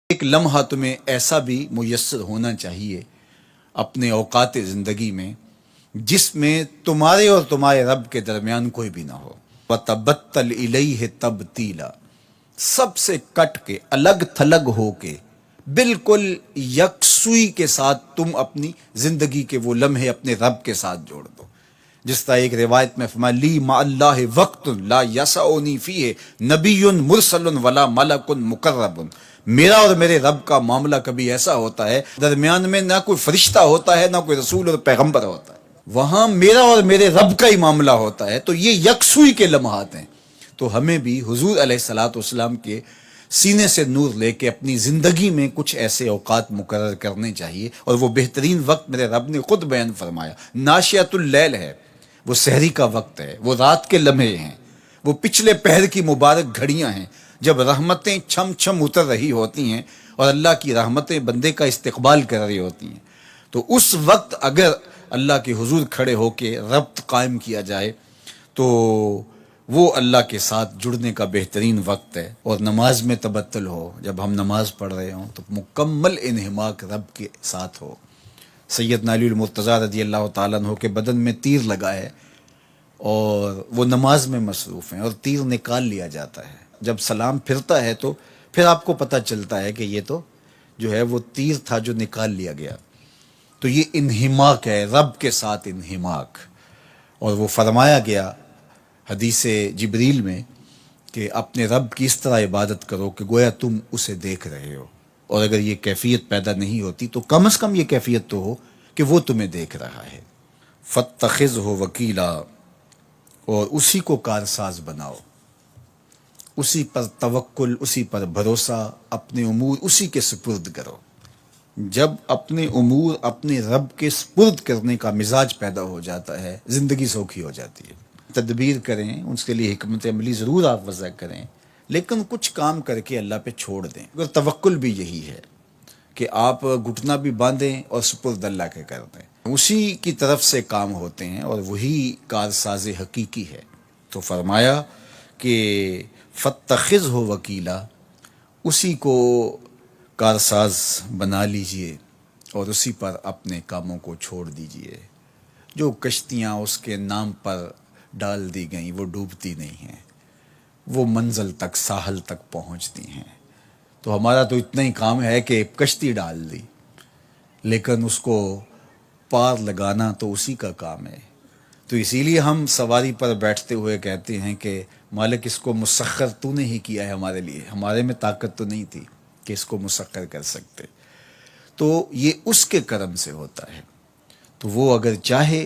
ایک لمحہ تمہیں ایسا بھی میسر ہونا چاہیے اپنے اوقات زندگی میں جس میں تمہارے اور تمہارے رب کے درمیان کوئی بھی نہ ہو. وَتَبَتَّلْ إِلَيْهِ تَبْتِيلًا، سب سے کٹ کے الگ تھلگ ہو کے بالکل یکسوئی کے ساتھ تم اپنی زندگی کے وہ لمحے اپنے رب کے ساتھ جوڑ دو. جس طرح ایک روایت میں فرمایا لی مع اللہ وقت لا یسعنی فیہ نبی مرسل ولا ملک مقرب، میرا اور میرے رب کا معاملہ کبھی ایسا ہوتا ہے درمیان میں نہ کوئی فرشتہ ہوتا ہے نہ کوئی رسول اور پیغمبر ہوتا ہے، وہاں میرا اور میرے رب کا ہی معاملہ ہوتا ہے. تو یہ یکسوئی کے لمحات ہیں. تو ہمیں بھی حضور علیہ الصلوۃ والسلام کے سینے سے نور لے کے اپنی زندگی میں کچھ ایسے اوقات مقرر کرنے چاہیے، اور وہ بہترین وقت میرے رب نے خود بیان فرمایا ناشیۃ اللیل ہے، وہ سحری کا وقت ہے، وہ رات کے لمحے ہیں، وہ پچھلے پہر کی مبارک گھڑیاں ہیں جب رحمتیں چھم چھم اتر رہی ہوتی ہیں اور اللہ کی رحمتیں بندے کا استقبال کر رہی ہوتی ہیں. تو اس وقت اگر اللہ کے حضور کھڑے ہو کے ربط قائم کیا جائے تو وہ اللہ کے ساتھ جڑنے کا بہترین وقت ہے. اور نماز میں تبتل ہو، جب ہم نماز پڑھ رہے ہوں تو مکمل انہماک رب کے ساتھ ہو. سیدنا علی المرتضیٰ رضی اللہ تعالیٰ عنہ کے بدن میں تیر لگا ہے اور وہ نماز میں مصروف ہیں اور تیر نکال لیا جاتا ہے. جب سلام پھرتا ہے تو پھر آپ کو پتہ چلتا ہے کہ یہ تو جو ہے وہ تیر تھا جو نکال لیا گیا. تو یہ انہماک ہے، رب کے ساتھ انہماک. اور وہ فرمایا گیا حدیث جبریل میں کہ اپنے رب کی اس طرح عبادت کرو کہ گویا تم اسے دیکھ رہے ہو. اور اگر یہ کیفیت پیدا نہیں ہوتی تو کم از کم یہ کیفیت تو ہو کہ وہ تمہیں دیکھ رہا ہے. فَاتَّخِذْهُ وَكِيلًا، اور اسی کو کارساز بناؤ، اسی پر توکل، اسی پر بھروسہ، اپنے امور اسی کے سپرد کرو. جب اپنے امور اپنے رب کے سپرد کرنے کا مزاج پیدا ہو جاتا ہے زندگی سوکھی ہو جاتی ہے. تدبیر کریں، اس کے لیے حکمت عملی ضرور آپ وضع کریں، لیکن کچھ کام کر کے اللہ پہ چھوڑ دیں. اگر توکل بھی یہی ہے کہ آپ گھٹنا بھی باندھیں اور سپرد اللہ کے کر دیں، اسی کی طرف سے کام ہوتے ہیں اور وہی کارساز حقیقی ہے. تو فرمایا کہ فَاتَّخِذْهُ وَكِيلًا، اسی کو کارساز بنا لیجئے اور اسی پر اپنے کاموں کو چھوڑ دیجئے. جو کشتیاں اس کے نام پر ڈال دی گئیں وہ ڈوبتی نہیں ہیں، وہ منزل تک ساحل تک پہنچتی ہیں. تو ہمارا تو اتنا ہی کام ہے کہ کشتی ڈال دی، لیکن اس کو پار لگانا تو اسی کا کام ہے. تو اسی لیے ہم سواری پر بیٹھتے ہوئے کہتے ہیں کہ مالک اس کو مسخر تو نے ہی کیا ہے ہمارے لیے، ہمارے میں طاقت تو نہیں تھی کہ اس کو مسخر کر سکتے. تو یہ اس کے کرم سے ہوتا ہے. تو وہ اگر چاہے